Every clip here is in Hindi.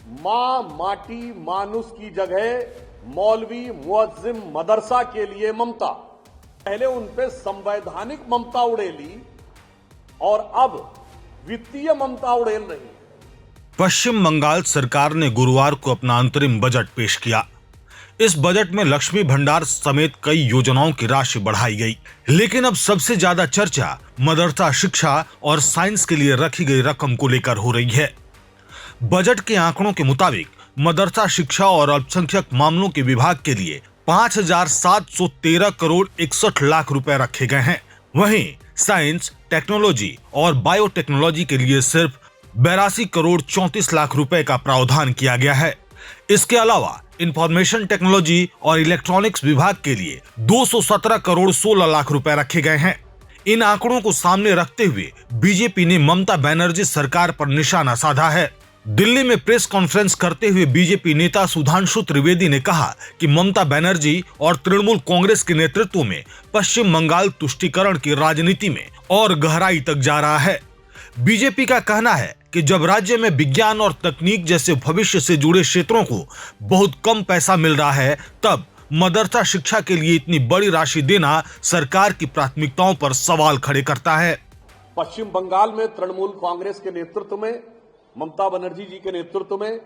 मां माटी मानुस की जगह मौलवी मुअज्जिम मदरसा के लिए ममता। पहले उन पे संवैधानिक ममता उड़ेली और अब वित्तीय ममता उड़ेल रही है। पश्चिम बंगाल सरकार ने गुरुवार को अपना अंतरिम बजट पेश किया। इस बजट में लक्ष्मी भंडार समेत कई योजनाओं की राशि बढ़ाई गई, लेकिन अब सबसे ज्यादा चर्चा मदरसा शिक्षा और साइंस के लिए रखी गई रकम को लेकर हो रही है। बजट के आंकड़ों के मुताबिक मदरसा शिक्षा और अल्पसंख्यक मामलों के विभाग के लिए 5,713 करोड़ 61 लाख रुपए रखे गए हैं। वहीं साइंस, टेक्नोलॉजी और बायोटेक्नोलॉजी के लिए सिर्फ 82 करोड़ 34 लाख रुपए का प्रावधान किया गया है। इसके अलावा इंफॉर्मेशन टेक्नोलॉजी और इलेक्ट्रॉनिक्स विभाग के लिए 217 करोड़ 16 लाख रुपए रखे गए हैं। इन आंकड़ों को सामने रखते हुए बीजेपी ने ममता बनर्जी सरकार पर निशाना साधा है। दिल्ली में प्रेस कॉन्फ्रेंस करते हुए बीजेपी नेता सुधांशु त्रिवेदी ने कहा कि ममता बनर्जी और तृणमूल कांग्रेस के नेतृत्व में पश्चिम बंगाल तुष्टीकरण की राजनीति में और गहराई तक जा रहा है। बीजेपी का कहना है कि जब राज्य में विज्ञान और तकनीक जैसे भविष्य से जुड़े क्षेत्रों को बहुत कम पैसा मिल रहा है, तब मदरसा शिक्षा के लिए इतनी बड़ी राशि देना सरकार की प्राथमिकताओं पर सवाल खड़े करता है। पश्चिम बंगाल में तृणमूल कांग्रेस के नेतृत्व में, ममता बनर्जी जी के नेतृत्व में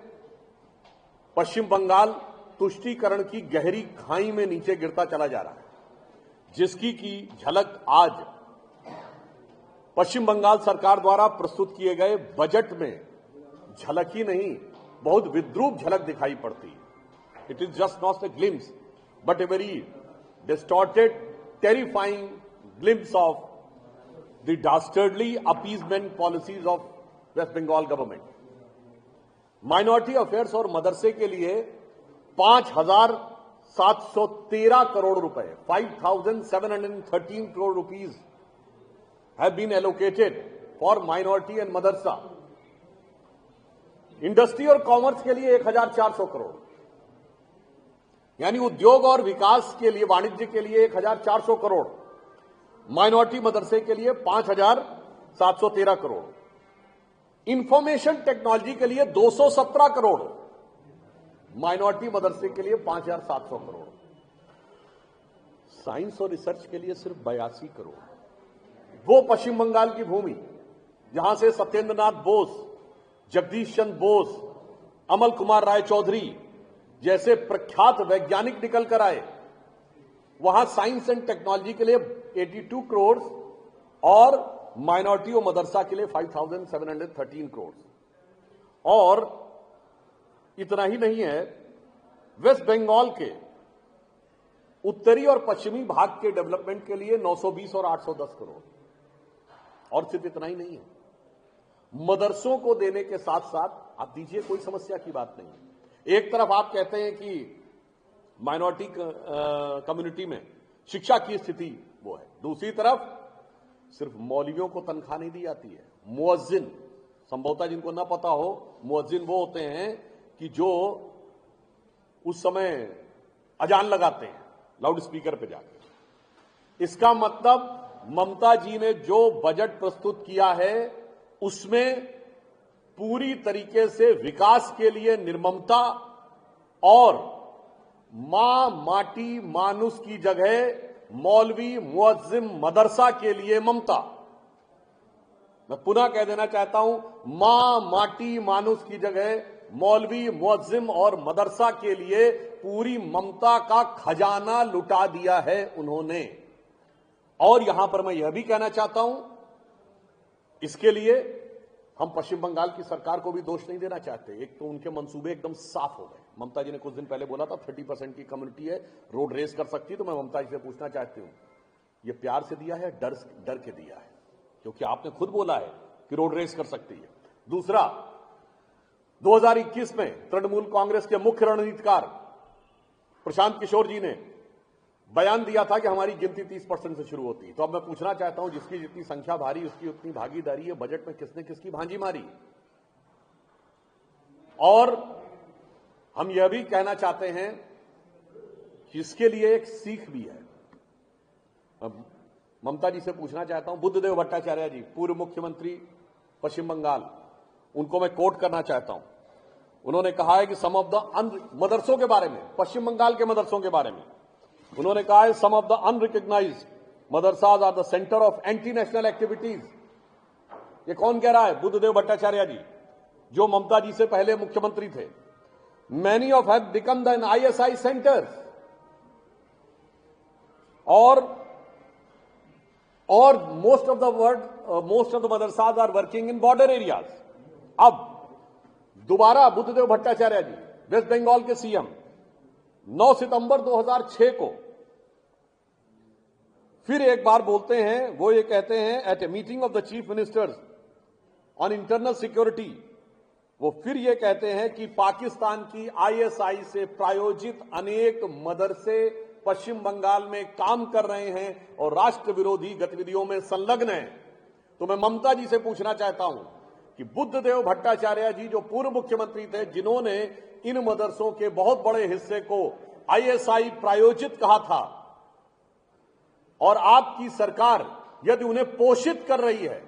पश्चिम बंगाल तुष्टीकरण की गहरी खाई में नीचे गिरता चला जा रहा है, जिसकी की झलक आज पश्चिम बंगाल सरकार द्वारा प्रस्तुत किए गए बजट में झलक ही नहीं, बहुत विद्रूप झलक दिखाई पड़ती है। It is just not a glimpse but a very distorted, terrifying glimpse of the dastardly appeasement policies of West Bengal government. Minority affairs और मदरसे के लिए 5,713 करोड़ रुपए, 5,713 crore rupees have been allocated for minority and madrasa. Industry और कॉमर्स के लिए 1,400 करोड़, यानी उद्योग और विकास के लिए, वाणिज्य के लिए 1,400 करोड़, माइनॉरिटी मदरसे के लिए 5,713 करोड़, इंफॉर्मेशन टेक्नोलॉजी के लिए 217 करोड़, माइनॉरिटी मदरसे के लिए 5,700 करोड़, साइंस और रिसर्च के लिए सिर्फ 82 करोड़। वो पश्चिम बंगाल की भूमि जहां से सत्येंद्रनाथ बोस, जगदीश चंद्र बोस, अमल कुमार राय चौधरी जैसे प्रख्यात वैज्ञानिक निकल कर आए, वहां साइंस एंड टेक्नोलॉजी के लिए 82 करोड़ और माइनॉरिटी और मदरसा के लिए 5,713 करोड़। और इतना ही नहीं है, वेस्ट बंगाल के उत्तरी और पश्चिमी भाग के डेवलपमेंट के लिए 920 और 810 करोड़। और सिर्फ इतना ही नहीं है, मदरसों को देने के साथ साथ आप दीजिए, कोई समस्या की बात नहीं है। एक तरफ आप कहते हैं कि माइनॉरिटी कम्युनिटी में शिक्षा की स्थिति वो है, दूसरी तरफ सिर्फ मौलवियों को तनख्वाह नहीं दी जाती है। मुअज्जिन, संभवतः जिनको ना पता हो, मुअज्जिन वो होते हैं कि जो उस समय अजान लगाते हैं लाउड स्पीकर पे जाकर। इसका मतलब ममता जी ने जो बजट प्रस्तुत किया है उसमें पूरी तरीके से विकास के लिए निर्ममता और मां माटी मानुस की जगह मौलवी मुअज्जिम मदरसा के लिए ममता। मैं पुनः कह देना चाहता हूं, मां माटी मानुस की जगह मौलवी मुअज्जिम और मदरसा के लिए पूरी ममता का खजाना लुटा दिया है उन्होंने। और यहां पर मैं यह भी कहना चाहता हूं, इसके लिए हम पश्चिम बंगाल की सरकार को भी दोष नहीं देना चाहते। एक तो उनके मंसूबे एकदम साफ हो गए। ममता जी ने कुछ दिन पहले बोला था 30% की कम्युनिटी है, रोड रेस कर सकती है। तो मैं ममता जी से पूछना चाहती हूं, यह प्यार से दिया है, डर के दिया है? क्योंकि आपने खुद बोला है कि रोड रेस कर सकती है। दूसरा, 2021 में तृणमूल कांग्रेस के मुख्य रणनीतिकार प्रशांत किशोर जी ने बयान दिया था कि हमारी गिनती 30% से शुरू होती है। तो अब मैं पूछना चाहता हूं, जिसकी जितनी संख्या भारी उसकी उतनी भागीदारी है, बजट में किसने किसकी भांजी मारी? और हम यह भी कहना चाहते हैं कि इसके लिए एक सीख भी है। ममता जी से पूछना चाहता हूं, बुद्धदेव भट्टाचार्य जी, पूर्व मुख्यमंत्री पश्चिम बंगाल, उनको मैं कोट करना चाहता हूं। उन्होंने कहा है कि सम ऑफ द मदरसों के बारे में, पश्चिम बंगाल के मदरसों के बारे में उन्होंने कहा है some of the unrecognised madrasas are the centre of anti national activities. ये कौन कह रहा है? बुद्धदेव भट्टाचार्य जी, जो ममता जी से पहले मुख्यमंत्री थे। Many of have become the ISI centres, और most of the madrasas are working in border areas. अब दोबारा बुद्धदेव भट्टाचार्य जी, वेस्ट बंगाल के सीएम, 9 सितंबर 2006 को फिर एक बार बोलते हैं। वो ये कहते हैं at a meeting of the chief ministers on internal security, वो फिर ये कहते हैं कि पाकिस्तान की ISI से प्रायोजित अनेक मदरसे पश्चिम बंगाल में काम कर रहे हैं और राष्ट्र विरोधी गतिविधियों में संलग्न हैं। तो मैं ममता जी से पूछना चाहता हूं कि बुद्धदेव भट्टाचार्य जी जो पूर्व मुख्यमंत्री थे, जिन्होंने इन मदरसों के बहुत बड़े हिस्से को ISI प्रायोजित कहा था, और आपकी सरकार यदि उन्हें पोषित कर रही है,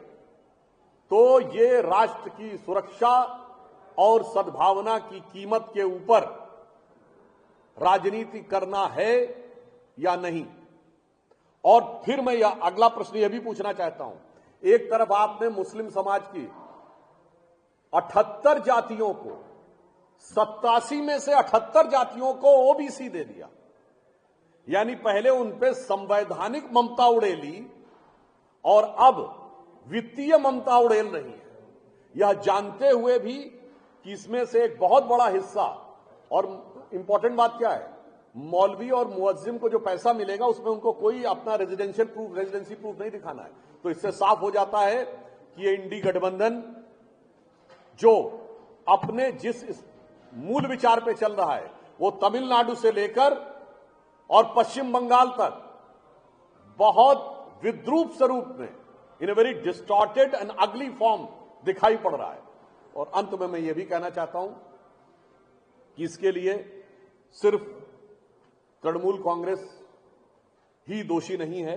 तो ये राष्ट्र की सुरक्षा और सद्भावना की कीमत के ऊपर राजनीति करना है या नहीं। और फिर मैं यह अगला प्रश्न यह भी पूछना चाहता हूं, एक तरफ आपने मुस्लिम समाज की 78 जातियों को, 87 में से 78 जातियों को OBC दे दिया, यानी पहले उन पे संवैधानिक ममता उड़ेली और अब वित्तीय ममता उड़ेल रही है, यह जानते हुए भी कि इसमें से एक बहुत बड़ा हिस्सा, और इंपॉर्टेंट बात क्या है, मौलवी और मुअज्जिम को जो पैसा मिलेगा उसमें उनको कोई अपना रेजिडेंसी प्रूफ नहीं दिखाना है। तो इससे साफ हो जाता है कि ये इंडी गठबंधन जो अपने जिस मूल विचार पे चल रहा है, वो तमिलनाडु से लेकर और पश्चिम बंगाल तक बहुत विद्रूप स्वरूप में, इन ए वेरी डिस्टॉर्टेड एंड अगली फॉर्म दिखाई पड़ रहा है। और अंत में मैं ये भी कहना चाहता हूं कि इसके लिए सिर्फ तृणमूल कांग्रेस ही दोषी नहीं है,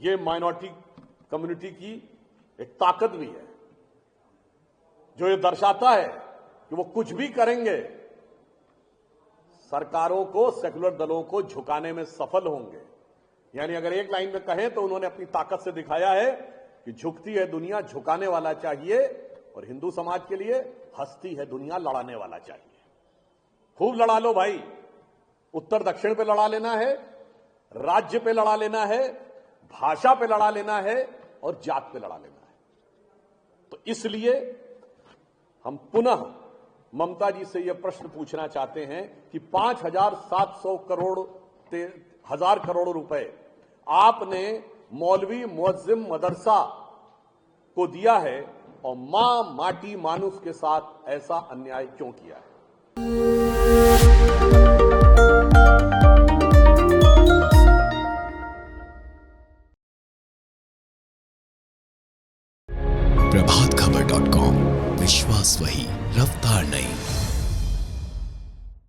ये माइनॉरिटी कम्युनिटी की एक ताकत भी है, जो ये दर्शाता है कि वो कुछ भी करेंगे, सरकारों को, सेकुलर दलों को झुकाने में सफल होंगे। यानी अगर एक लाइन में कहें तो उन्होंने अपनी ताकत से दिखाया है कि झुकती है दुनिया, झुकाने वाला चाहिए, और हिंदू समाज के लिए हंसती है दुनिया, लड़ाने वाला चाहिए। खूब लड़ा लो भाई, उत्तर दक्षिण पे लड़ा लेना है, राज्य पे लड़ा लेना है, भाषा पे लड़ा लेना है, और जात पे लड़ा लेना है। तो इसलिए हम पुनः ममता जी से यह प्रश्न पूछना चाहते हैं कि 5,700 करोड़ रुपए आपने मौलवी मुअज्जिम मदरसा को दिया है, और मां माटी मानुस के साथ ऐसा अन्याय क्यों किया है? प्रभातखबर.com, विश्वास वही, रफ्तार नहीं।